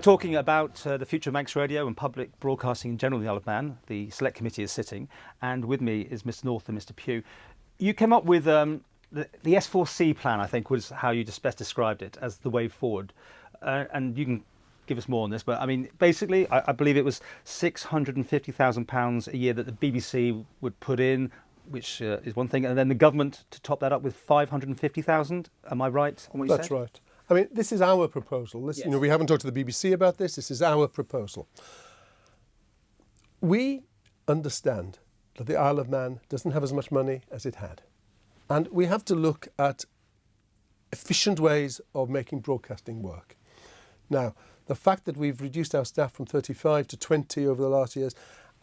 Talking about the future of Manx Radio and public broadcasting in general in the Isle of Man, the Select Committee is sitting, and with me is Mr North and Mr Pugh. You came up with the S4C plan, I think, was how you just best described it as the way forward. And you can give us more on this, but I mean, basically, I believe it was £650,000 a year that the BBC would put in, which is one thing, and then the government to top that up with 550,000. Am I right on what you said? That's right. I mean, this is our proposal. This, Yes. we haven't talked to the BBC about this. This is our proposal. We understand that the Isle of Man doesn't have as much money as it had. And we have to look at efficient ways of making broadcasting work. Now, the fact that we've reduced our staff from 35 to 20 over the last years,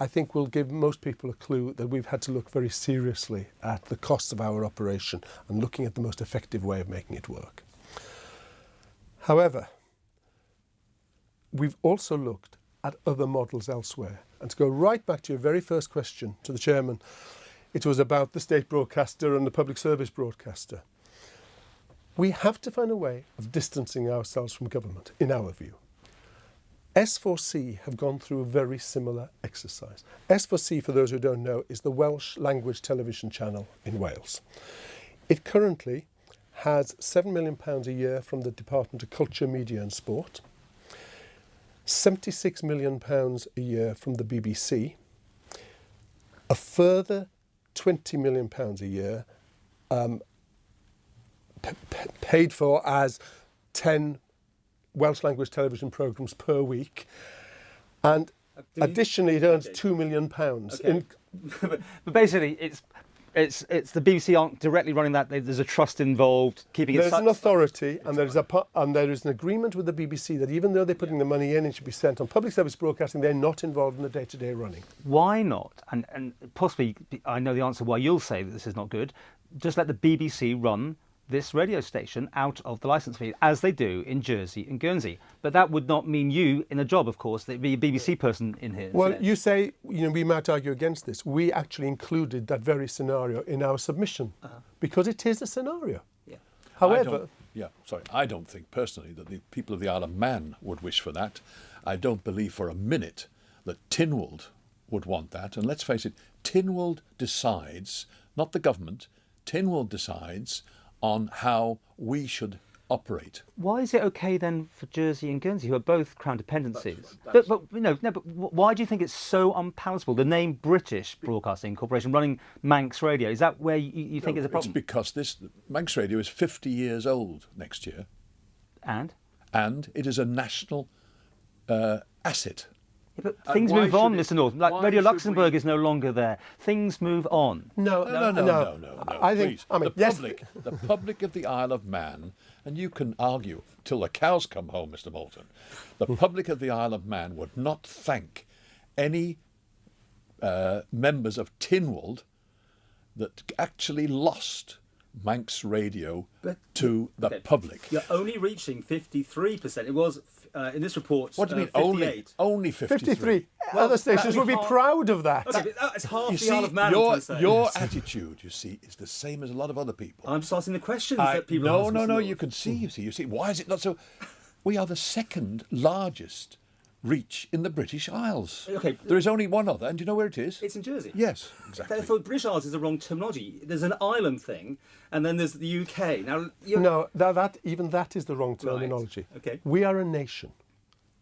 I think will give most people a clue that we've had to look very seriously at the costs of our operation and looking at the most effective way of making it work. However, we've also looked at other models elsewhere. And to go right back to your very first question to the chairman, it was about the state broadcaster and the public service broadcaster. We have to find a way of distancing ourselves from government, in our view. S4C have gone through a very similar exercise. S4C, for those who don't know, is the Welsh language television channel in Wales. It currently has £7 million a year from the Department of Culture, Media and Sport, £76 million a year from the BBC, a further £20 million a year paid for as 10 Welsh language television programmes per week, and additionally it earns £2 million. Okay. But basically, it's the BBC aren't directly running that. There's a trust involved, keeping it. There's an authority, and there is an agreement with the BBC that even though they're putting the money in, it should be spent on public service broadcasting. They're not involved in the day-to-day running. Why not? And possibly, I know the answer why you'll say that this is not good. Just let the BBC run this radio station out of the licence fee, as they do in Jersey and Guernsey. But that would not mean you in a job, of course. There'd be a BBC person in here. Well, you say, we might argue against this. We actually included that very scenario in our submission because it is a scenario. Yeah. However, I don't think personally that the people of the Isle of Man would wish for that. I don't believe for a minute that Tynwald would want that. And let's face it, Tynwald decides, not the government, Tynwald decides on how we should operate. Why is it okay then for Jersey and Guernsey, who are both Crown dependencies? But why do you think it's so unpalatable? The name British Broadcasting Corporation running Manx Radio, is that where you think is a problem? It's because this Manx Radio is 50 years old next year. And it is a national asset. Yeah, but things move on, Mr North. Like Radio Luxembourg is no longer there. Things move on. No. I think, Please. The public of the Isle of Man, and you can argue till the cows come home, Mr Moulton, the public of the Isle of Man would not thank any members of Tynwald that actually lost Manx Radio to the public. You're only reaching 53%. It was, in this report, what do you mean 58. only 53? Other stations would be proud of that. Okay, but that's half You the see, Isle of Man. your attitude, you see, is the same as a lot of other people. I'm just asking the questions that people ask. No, you can see, you see. Why is it not so? We are the second largest reach in the British Isles. Okay. There is only one other, and do you know where it is? It's in Jersey. Yes, exactly. Therefore, British Isles is the wrong terminology. There's an island thing, and then there's the UK. Now, No, that is the wrong terminology. Right. Okay. We are a nation,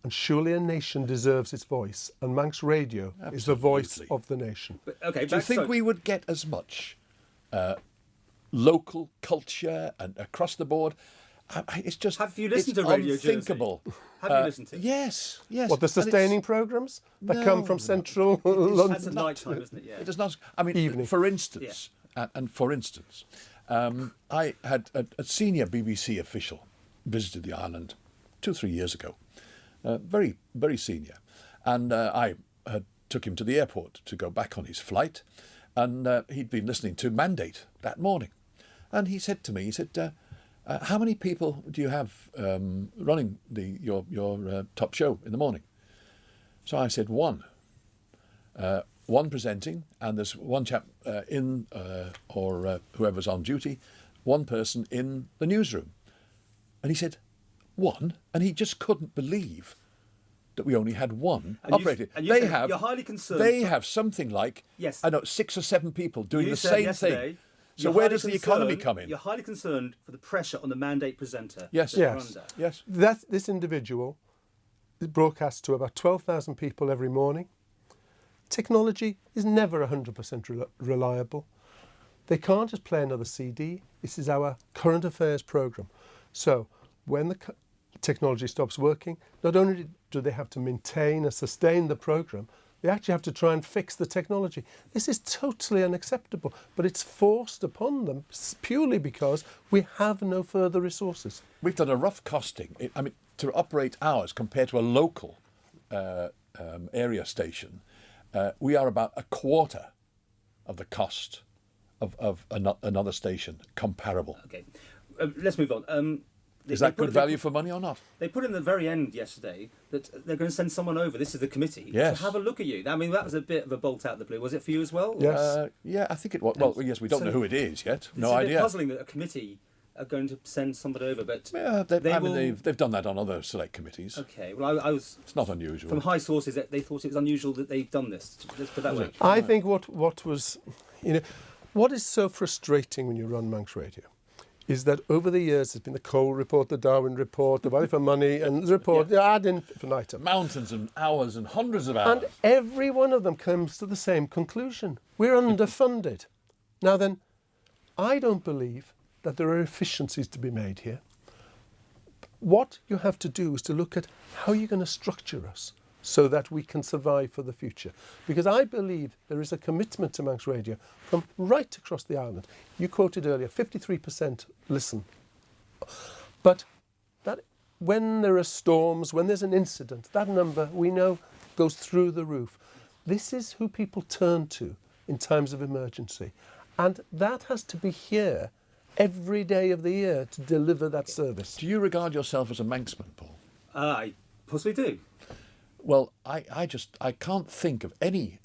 and surely a nation deserves its voice, and Manx Radio is the voice of the nation. But, okay, Do you think we would get as much local culture and across the board? It's just. Have you listened to Radio unthinkable. Jersey? Have you listened to it? Yes. What, the sustaining programmes that come from central London? That's at night time, isn't it? Yeah. It does not. I mean, Evening. for instance, I had a senior BBC official visited the island 2-3 years ago, very, very senior, and I took him to the airport to go back on his flight, and he'd been listening to Mandate that morning, and he said to me, how many people do you have running your top show in the morning? So I said, one. one presenting, and there's one chap or whoever's on duty, one person in the newsroom. And he said, one? And he just couldn't believe that we only had one operator. You're highly concerned. They have something like, Yes. I know, 6 or 7 people doing You the said same yesterday, thing. So you're where highly does the economy come in? You're highly concerned for the pressure on the mandate presenter. Yes. that you're Yes. under. Yes. This individual broadcasts to about 12,000 people every morning. Technology is never 100% reliable. They can't just play another CD. This is our current affairs programme. So when the technology stops working, not only do they have to maintain and sustain the programme, they actually have to try and fix the technology. This is totally unacceptable, but it's forced upon them purely because we have no further resources. We've done a rough costing. I mean, to operate ours compared to a local area station, we are about a quarter of the cost of another station comparable. Okay, let's move on. Is that good value for money or not? They put in the very end yesterday that they're going to send someone over. This is the committee Yes. to have a look at you. I mean, that was a bit of a bolt out of the blue. Was it for you as well? Yes. Yeah, I think it was. Well, yes, we don't know who it is yet. No It's a bit idea. puzzling that a committee are going to send somebody over, but Yeah, they've done that on other select committees. Okay. Well, I was It's not unusual. from high sources that they thought it was unusual that they've done this. Let's put it that way. I think what was, what is so frustrating when you run Manx Radio is that over the years there's been the Cole report, the Darwin report, the value for money, and the report, ad infinitum. Mountains and hours and hundreds of hours. And every one of them comes to the same conclusion. We're underfunded. Now then, I don't believe that there are efficiencies to be made here. What you have to do is to look at how you're going to structure us so that we can survive for the future. Because I believe there is a commitment to Manx Radio from right across the island. You quoted earlier, 53% listen. But that when there are storms, when there's an incident, that number, we know, goes through the roof. This is who people turn to in times of emergency. And that has to be here every day of the year to deliver that service. Do you regard yourself as a Manxman, Paul? I possibly do. Well, I can't think of any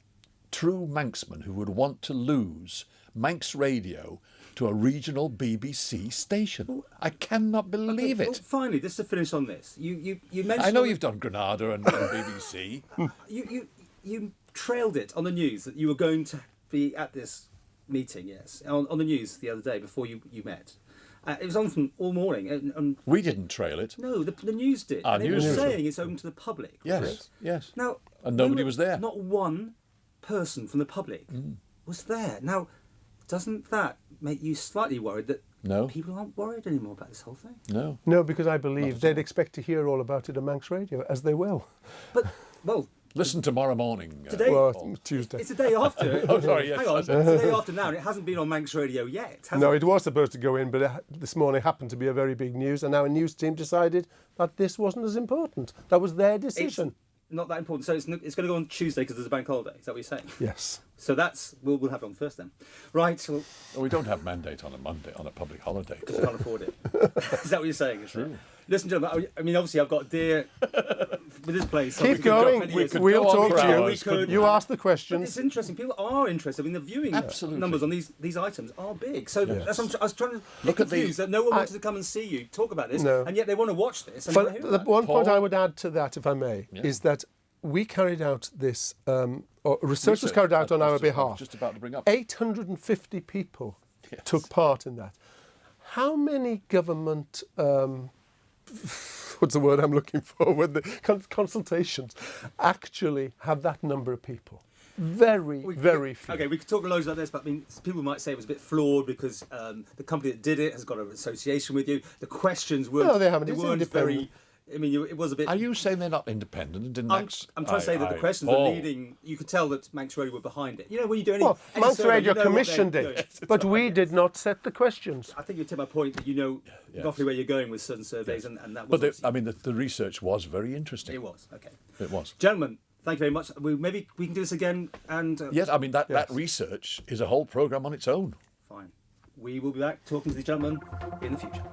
true Manxman who would want to lose Manx Radio to a regional BBC station. I cannot believe Well, it. finally, just to finish on this, you mentioned. I know you've done Granada and BBC. You trailed it on the news that you were going to be at this meeting. Yes, on the news the other day before you met. It was on from all morning. And We didn't trail it. no, the news did. Our And they news were did. saying it's open to the public. Yes, correct? yes. Now, And nobody was there. Not one person from the public was there. Now, doesn't that make you slightly worried that No. people aren't worried anymore about this whole thing? No. No, because I believe they'd expect to hear all about it on Manx Radio, as they will. But, well, Listen tomorrow morning. Today- Well, Paul. Tuesday. it's the day after. Oh, sorry, yes. Hang on, it's the day after now, and it hasn't been on Manx Radio yet, has No, it? it was supposed to go in, but this morning happened to be a very big news, and our news team decided that this wasn't as important. That was their It's decision. not that important. So it's going to go on Tuesday because there's a bank holiday. Is that what you're saying? Yes. So we'll have it on first then. Right, well, We don't have mandate on a Monday, on a public holiday. because you can't afford it. Is that what you're saying? True. Listen, gentlemen, I mean, obviously I've got a dear with this place. Keep obviously, we've got going. many we years. could We'll go on talk for to you. hours, couldn't You ask the But it's questions. interesting. People are interested. I mean, the viewing Absolutely. numbers on these items are big. So Yes. I was trying to Look at the- confused that no one wanted to come and see you talk about this, No. and yet they want to watch this. And But wanna hear the about it. one point Paul? I would add to that, if I may, is that we carried out this, or research was carried out on our behalf. Just about to bring up. 850 people took part in that. How many government, what's the word I'm looking for, with the consultations, actually have that number of people? Very few. Okay, we could talk loads about this, but I mean, people might say it was a bit flawed because the company that did it has got an association with you. The questions weren't. No, they haven't. It's weren't very. independent. I mean, it was a bit. Are you saying they're not independent? And I'm trying to say that the questions were leading. You could tell that Manx Radio were behind it. You know, when you do any. Well, any Manx survey, Radio you know what they're commissioned doing. it, but we did not set the questions. I think you take my point that you know Yes. roughly where you're going with certain surveys, and that was. But obviously- I mean, the research was very interesting. it was okay. It was. Gentlemen, thank you very much. Maybe we can do this again, and Yes, I mean that Yes. research is a whole program on its own. fine. We will be back talking to the gentleman in the future.